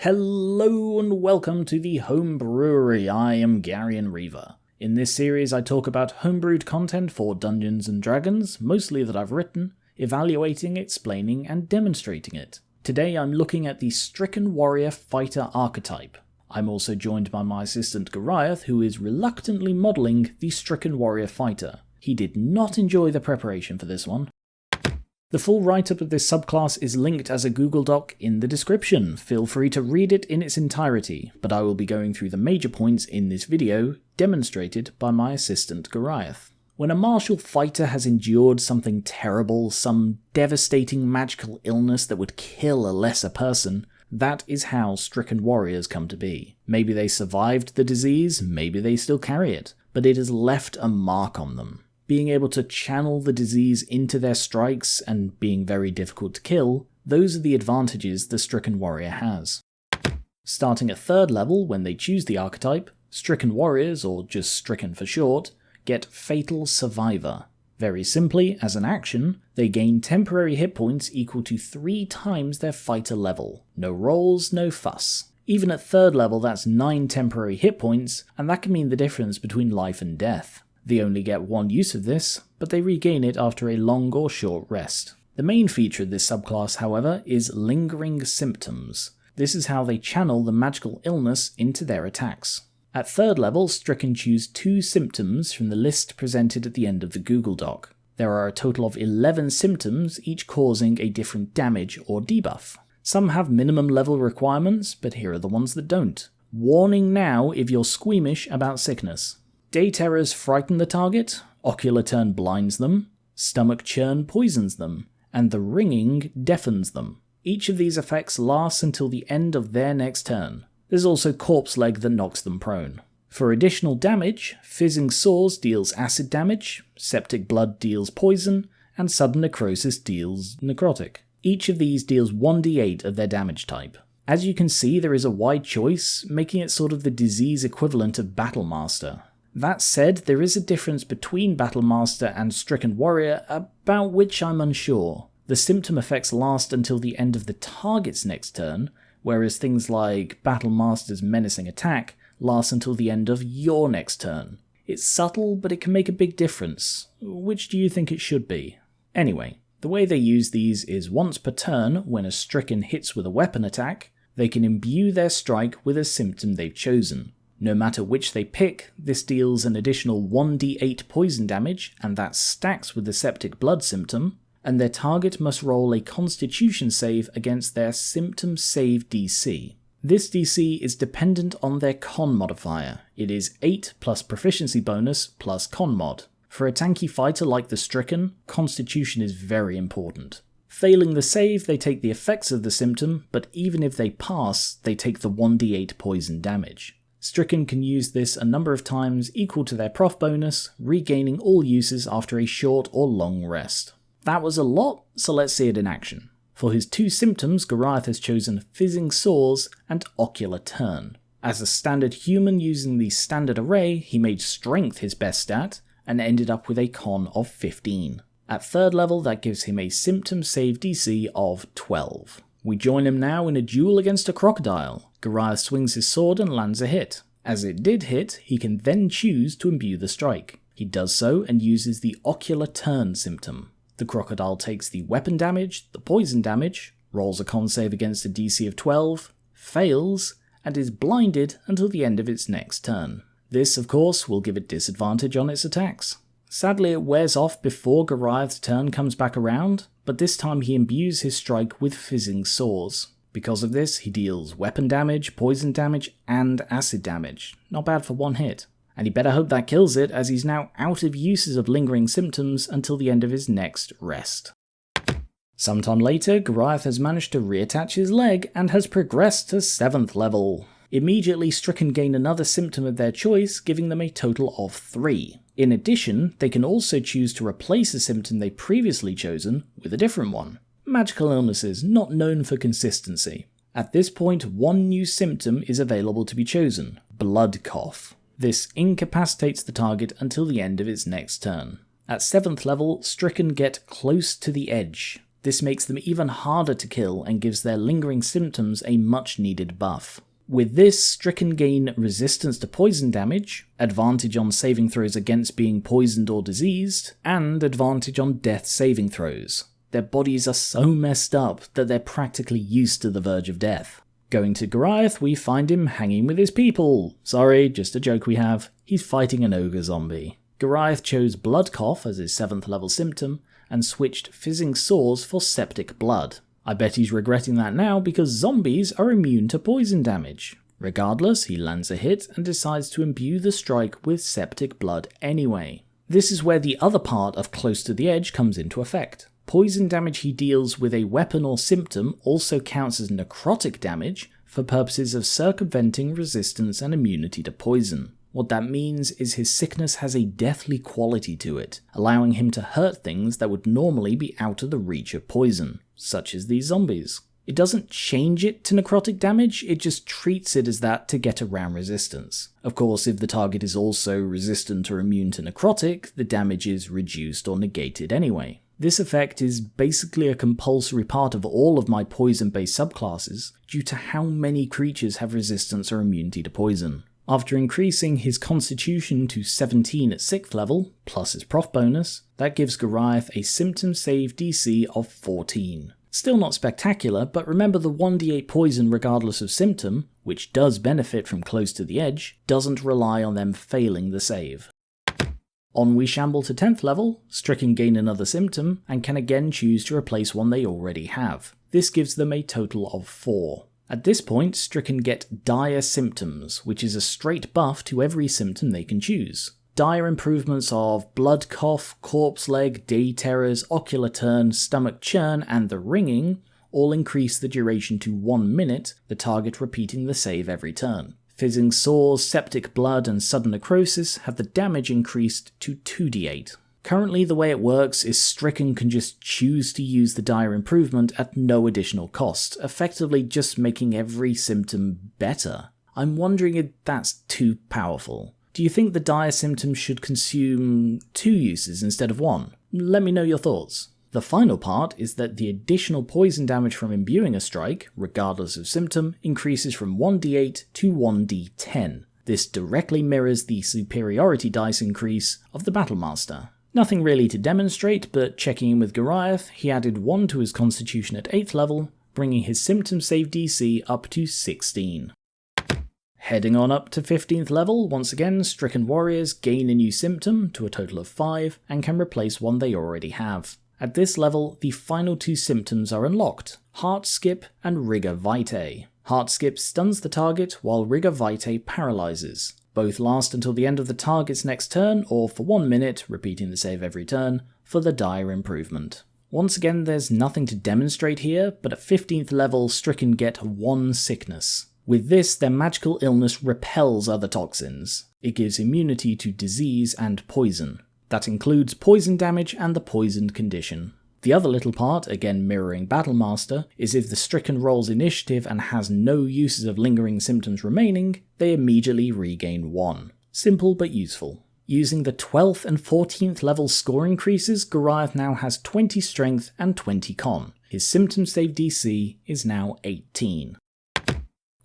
Hello and welcome to the Homebrewery. I am Garion Reaver. In this series I talk about homebrewed content for Dungeons & Dragons, mostly that I've written, evaluating, explaining and demonstrating it. Today I'm looking at the Stricken Warrior Fighter Archetype. I'm also joined by my assistant Goliath, who is reluctantly modelling the Stricken Warrior Fighter. He did not enjoy the preparation for this one. The full write-up of this subclass is linked as a Google Doc in the description. Feel free to read it in its entirety, but I will be going through the major points in this video, demonstrated by my assistant Goliath. When a martial fighter has endured something terrible, some devastating magical illness that would kill a lesser person, that is how stricken warriors come to be. Maybe they survived the disease, maybe they still carry it, but it has left a mark on them. Being able to channel the disease into their strikes and being very difficult to kill, those are the advantages the stricken warrior has. Starting at 3rd level when they choose the archetype, stricken warriors, or just stricken for short, get Fatal Survivor. Very simply, as an action, they gain temporary hit points equal to 3 times their fighter level. No rolls, no fuss. Even at 3rd level that's 9 temporary hit points, and that can mean the difference between life and death. They only get one use of this, but they regain it after a long or short rest. The main feature of this subclass, however, is lingering symptoms. This is how they channel the magical illness into their attacks. At 3rd level, Stricken choose 2 symptoms from the list presented at the end of the Google Doc. There are a total of 11 symptoms, each causing a different damage or debuff. Some have minimum level requirements, but here are the ones that don't. Warning now if you're squeamish about sickness. Day terrors frighten the target, ocular turn blinds them, stomach churn poisons them, and the ringing deafens them. Each of these effects lasts until the end of their next turn. There's also corpse leg that knocks them prone. For additional damage, fizzing sores deals acid damage, septic blood deals poison, and sudden necrosis deals necrotic. Each of these deals 1d8 of their damage type. As you can see, there is a wide choice, making it sort of the disease equivalent of Battlemaster. That said, there is a difference between Battlemaster and Stricken Warrior about which I'm unsure. The symptom effects last until the end of the target's next turn, whereas things like Battlemaster's menacing attack last until the end of your next turn. It's subtle, but it can make a big difference. Which do you think it should be? Anyway, the way they use these is once per turn, when a Stricken hits with a weapon attack, they can imbue their strike with a symptom they've chosen. No matter which they pick, this deals an additional 1d8 poison damage, and that stacks with the septic blood symptom, and their target must roll a constitution save against their symptom save DC. This DC is dependent on their con modifier. It is 8 plus proficiency bonus plus con mod. For a tanky fighter like the Stricken, constitution is very important. Failing the save, they take the effects of the symptom, but even if they pass, they take the 1d8 poison damage. Stricken can use this a number of times equal to their prof bonus, regaining all uses after a short or long rest. That was a lot, so let's see it in action. For his 2 symptoms, Goliath has chosen fizzing sores and ocular turn. As a standard human using the standard array, he made strength his best stat, and ended up with a con of 15. At 3rd level, that gives him a symptom save DC of 12. We join him now in a duel against a crocodile. Goliath swings his sword and lands a hit. As it did hit, he can then choose to imbue the strike. He does so and uses the ocular turn symptom. The crocodile takes the weapon damage, the poison damage, rolls a con save against a DC of 12, fails, and is blinded until the end of its next turn. This, of course, will give it disadvantage on its attacks. Sadly, it wears off before Goliath's turn comes back around, but this time he imbues his strike with fizzing sores. Because of this, he deals weapon damage, poison damage, and acid damage. Not bad for one hit. And he better hope that kills it, as he's now out of uses of lingering symptoms until the end of his next rest. Sometime later, Goliath has managed to reattach his leg and has progressed to 7th level. Immediately, Stricken gain another symptom of their choice, giving them a total of 3. In addition, they can also choose to replace a symptom they previously chosen with a different one. Magical illnesses not known for consistency. At this point, one new symptom is available to be chosen, blood cough. This incapacitates the target until the end of its next turn. At 7th level, Stricken get close to the edge. This makes them even harder to kill and gives their lingering symptoms a much needed buff. With this, Stricken gain resistance to poison damage, advantage on saving throws against being poisoned or diseased, and advantage on death saving throws. Their bodies are so messed up that they're practically used to the verge of death. Going to Goliath, we find him hanging with his people. Sorry, just a joke we have. He's fighting an ogre zombie. Goliath chose blood cough as his 7th level symptom, and switched fizzing sores for septic blood. I bet he's regretting that now because zombies are immune to poison damage. Regardless, he lands a hit and decides to imbue the strike with septic blood anyway. This is where the other part of Close to the Edge comes into effect. Poison damage he deals with a weapon or symptom also counts as necrotic damage for purposes of circumventing resistance and immunity to poison. What that means is his sickness has a deathly quality to it, allowing him to hurt things that would normally be out of the reach of poison, such as these zombies. It doesn't change it to necrotic damage, it just treats it as that to get around resistance. Of course, if the target is also resistant or immune to necrotic, the damage is reduced or negated anyway. This effect is basically a compulsory part of all of my poison-based subclasses due to how many creatures have resistance or immunity to poison. After increasing his constitution to 17 at 6th level, plus his prof bonus, that gives Goliath a symptom save DC of 14. Still not spectacular, but remember the 1d8 poison regardless of symptom, which does benefit from Close to the Edge, doesn't rely on them failing the save. On we shamble to 10th level, Stricken gain another symptom, and can again choose to replace one they already have. This gives them a total of 4. At this point, Stricken get Dire Symptoms, which is a straight buff to every symptom they can choose. Dire improvements of Blood Cough, Corpse Leg, Day Terrors, Ocular Turn, Stomach Churn, and the Ringing all increase the duration to 1 minute, the target repeating the save every turn. Fizzing Sores, Septic Blood, and Sudden Necrosis have the damage increased to 2d8. Currently, the way it works is Stricken can just choose to use the Dire Improvement at no additional cost, effectively just making every symptom better. I'm wondering if that's too powerful. Do you think the Dire symptom should consume 2 uses instead of 1? Let me know your thoughts. The final part is that the additional poison damage from imbuing a strike, regardless of symptom, increases from 1d8 to 1d10. This directly mirrors the superiority dice increase of the Battlemaster. Nothing really to demonstrate, but checking in with Goliath, he added 1 to his constitution at 8th level, bringing his symptom save DC up to 16. Heading on up to 15th level, once again, Stricken Warriors gain a new symptom to a total of 5, and can replace one they already have. At this level, the final 2 symptoms are unlocked, Heart Skip and Rigor Vitae. Heart Skip stuns the target, while Rigor Vitae paralyzes. Both last until the end of the target's next turn, or for 1 minute, repeating the save every turn, for the Dire Improvement. Once again, there's nothing to demonstrate here, but at 15th level, Stricken get 1 sickness. With this, their magical illness repels other toxins. It gives immunity to disease and poison. That includes poison damage and the poisoned condition. The other little part, again mirroring Battlemaster, is if the Stricken rolls initiative and has no uses of lingering symptoms remaining, they immediately regain 1. Simple but useful. Using the 12th and 14th level score increases, Goliath now has 20 strength and 20 con. His symptom save DC is now 18.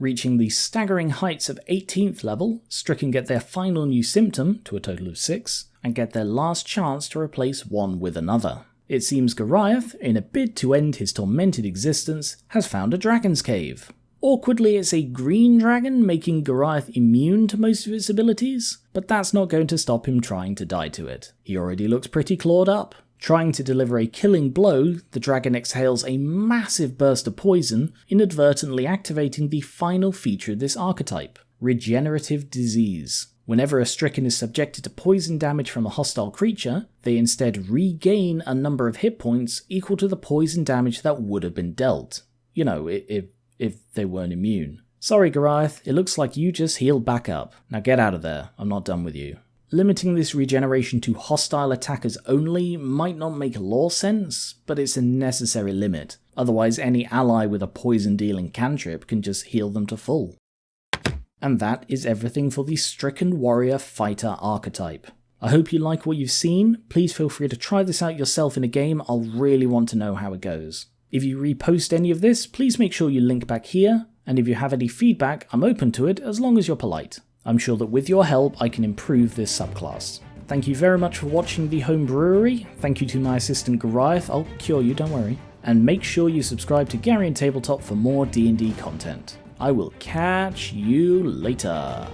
Reaching the staggering heights of 18th level, Stricken get their final new symptom, to a total of 6, and get their last chance to replace one with another. It seems Goliath, in a bid to end his tormented existence, has found a dragon's cave. Awkwardly, it's a green dragon, making Goliath immune to most of its abilities, but that's not going to stop him trying to die to it. He already looks pretty clawed up. Trying to deliver a killing blow, the dragon exhales a massive burst of poison, inadvertently activating the final feature of this archetype, Regenerative Disease. Whenever a Stricken is subjected to poison damage from a hostile creature, they instead regain a number of hit points equal to the poison damage that would have been dealt. You know, if they weren't immune. Sorry Goliath, it looks like you just healed back up. Now get out of there, I'm not done with you. Limiting this regeneration to hostile attackers only might not make lore sense, but it's a necessary limit. Otherwise, any ally with a poison-dealing cantrip can just heal them to full. And that is everything for the Stricken Warrior Fighter archetype. I hope you like what you've seen. Please feel free to try this out yourself in a game. I'll really want to know how it goes. If you repost any of this, please make sure you link back here, and if you have any feedback, I'm open to it as long as you're polite. I'm sure that with your help, I can improve this subclass. Thank you very much for watching the Homebrewery. Thank you to my assistant Goliath. I'll cure you, don't worry. And make sure you subscribe to Gary and Tabletop for more D&D content. I will catch you later.